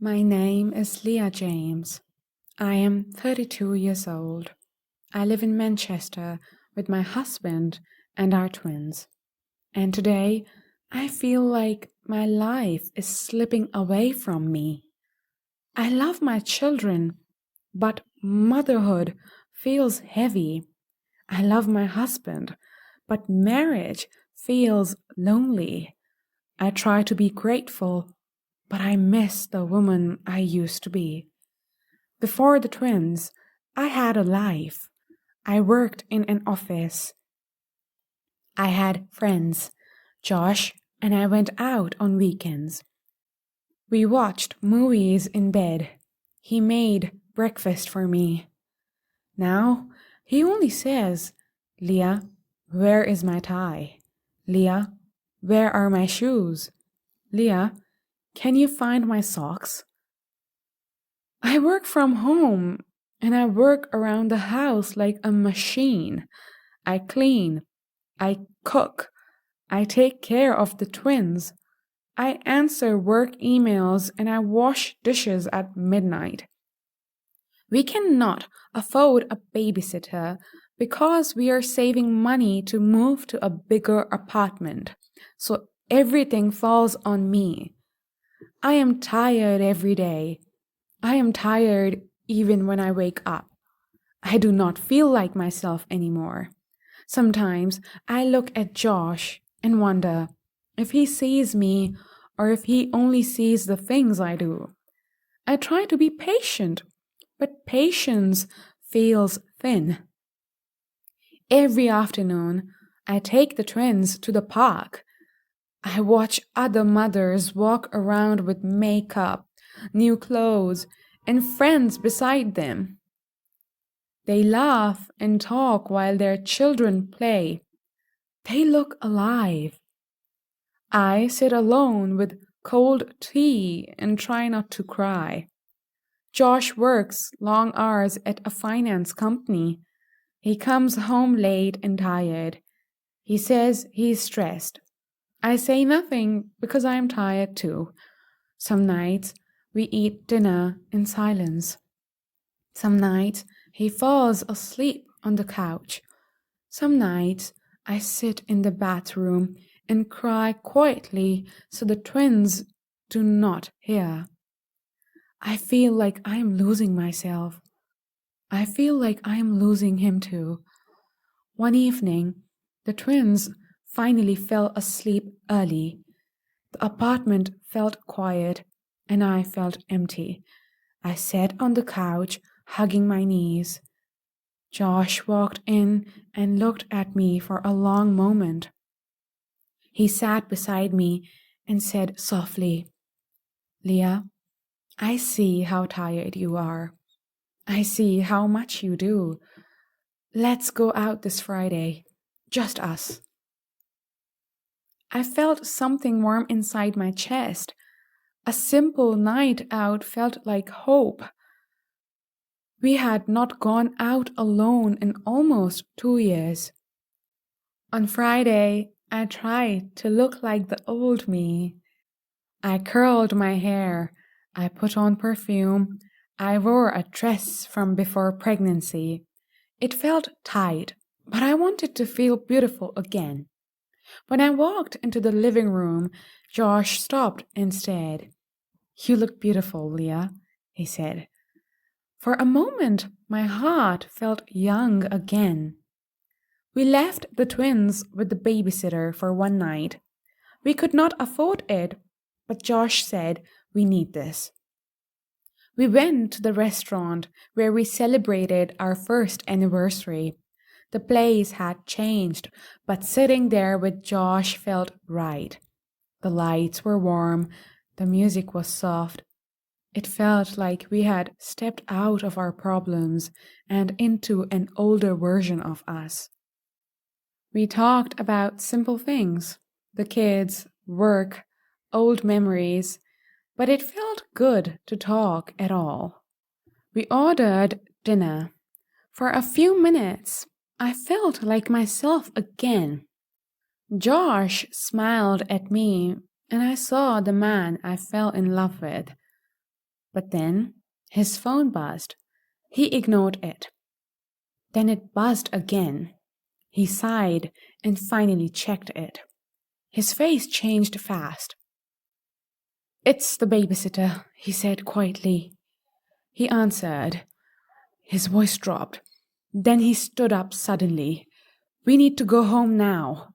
My name is Leah James. I am 32 years old. I live in Manchester with my husband and our twins. And today, I feel like my life is slipping away from me. I love my children, but motherhood feels heavy. I love my husband, but marriage feels lonely. I try to be grateful, but I miss the woman I used to be. Before the twins, I had a life. I worked in an office. I had friends, Josh, and I went out on weekends. We watched movies in bed. He made breakfast for me. Now, he only says, Leah, where is my tie? Leah, where are my shoes? Leah, can you find my socks? I work from home and I work around the house like a machine. I clean, I cook, I take care of the twins. I answer work emails and I wash dishes at midnight. We cannot afford a babysitter because we are saving money to move to a bigger apartment. So everything falls on me. I am tired every day. I am tired even when I wake up. I do not feel like myself anymore. Sometimes I look at Josh and wonder if he sees me or if he only sees the things I do. I try to be patient, but patience feels thin. Every afternoon, I take the twins to the park. I watch other mothers walk around with makeup, new clothes, and friends beside them. They laugh and talk while their children play. They look alive. I sit alone with cold tea and try not to cry. Josh works long hours at a finance company. He comes home late and tired. He says he's stressed. I say nothing because I am tired too. Some nights we eat dinner in silence. Some nights he falls asleep on the couch. Some nights I sit in the bathroom and cry quietly so the twins do not hear. I feel like I am losing myself. I feel like I am losing him too. One evening, the twins finally fell asleep early. The apartment felt quiet and I felt empty. I sat on the couch, hugging my knees. Josh walked in and looked at me for a long moment. He sat beside me and said softly, Leah, I see how tired you are. I see how much you do. Let's go out this Friday, just us. I felt something warm inside my chest. A simple night out felt like hope. We had not gone out alone in almost 2 years. On Friday, I tried to look like the old me. I curled my hair. I put on perfume. I wore a dress from before pregnancy. It felt tight, but I wanted to feel beautiful again. When I walked into the living room, Josh stopped and stared. You look beautiful, Leah, he said. For a moment, my heart felt young again. We left the twins with the babysitter for one night. We could not afford it, but Josh said we need this. We went to the restaurant where we celebrated our first anniversary. The place had changed, but sitting there with Josh felt right. The lights were warm, the music was soft. It felt like we had stepped out of our problems and into an older version of us. We talked about simple things, the kids, work, old memories, but it felt good to talk at all. We ordered dinner. For a few minutes, I felt like myself again. Josh smiled at me, and I saw the man I fell in love with. But then his phone buzzed. He ignored it. Then it buzzed again. He sighed and finally checked it. His face changed fast. "It's the babysitter," he said quietly. He answered. His voice dropped. Then he stood up suddenly. "We need to go home now."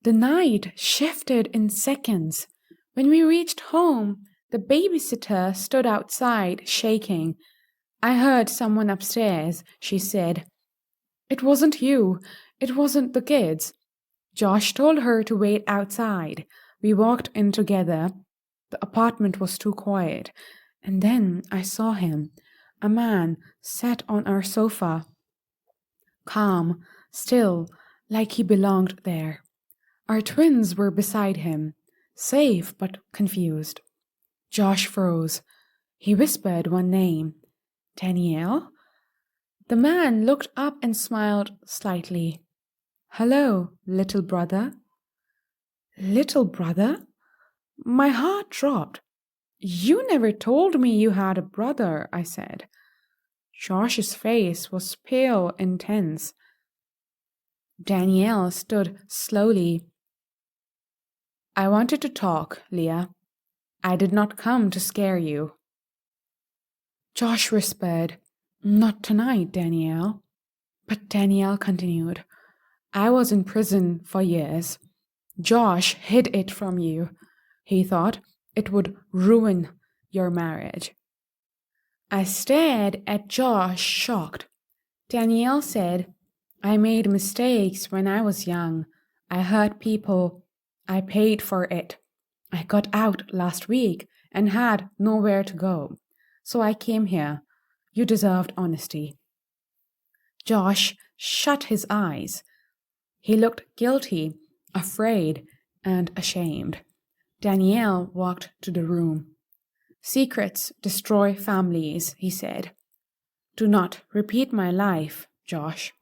The night shifted in seconds. When we reached home, the babysitter stood outside, shaking. "I heard someone upstairs," she said. "It wasn't you. It wasn't the kids. Josh told her to wait outside." We walked in together. The apartment was too quiet. And then I saw him. A man sat on our sofa. Calm, still, like he belonged there. Our twins were beside him, safe but confused. Josh froze. He whispered one name. "Danielle?" The man looked up and smiled slightly. "Hello, little brother." Little brother? My heart dropped. "You never told me you had a brother," I said. Josh's face was pale and tense. Danielle stood slowly. "I wanted to talk, Leah. I did not come to scare you." Josh whispered, "Not tonight, Danielle." But Danielle continued, "I was in prison for years. Josh hid it from you. He thought it would ruin your marriage." I stared at Josh, shocked. Danielle said, "I made mistakes when I was young. I hurt people. I paid for it. I got out last week and had nowhere to go. So I came here. You deserved honesty." Josh shut his eyes. He looked guilty, afraid, and ashamed. Danielle walked to the room. "Secrets destroy families," he said. "Do not repeat my life, Josh.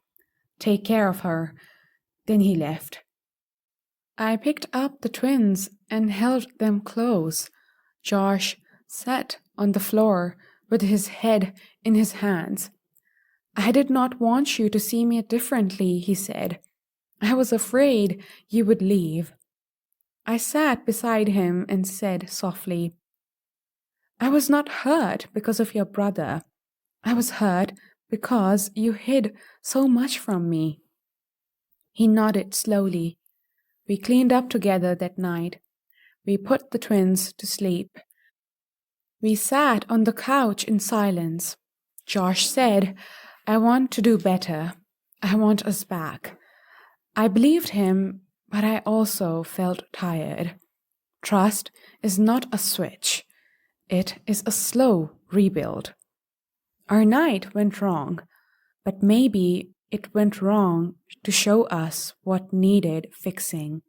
Take care of her." Then he left. I picked up the twins and held them close. Josh sat on the floor with his head in his hands. "I did not want you to see me differently," he said. "I was afraid you would leave." I sat beside him and said softly, "I was not hurt because of your brother. I was hurt because you hid so much from me." He nodded slowly. We cleaned up together that night. We put the twins to sleep. We sat on the couch in silence. Josh said, "I want to do better. I want us back." I believed him, but I also felt tired. Trust is not a switch. It is a slow rebuild. Our night went wrong, but maybe it went wrong to show us what needed fixing.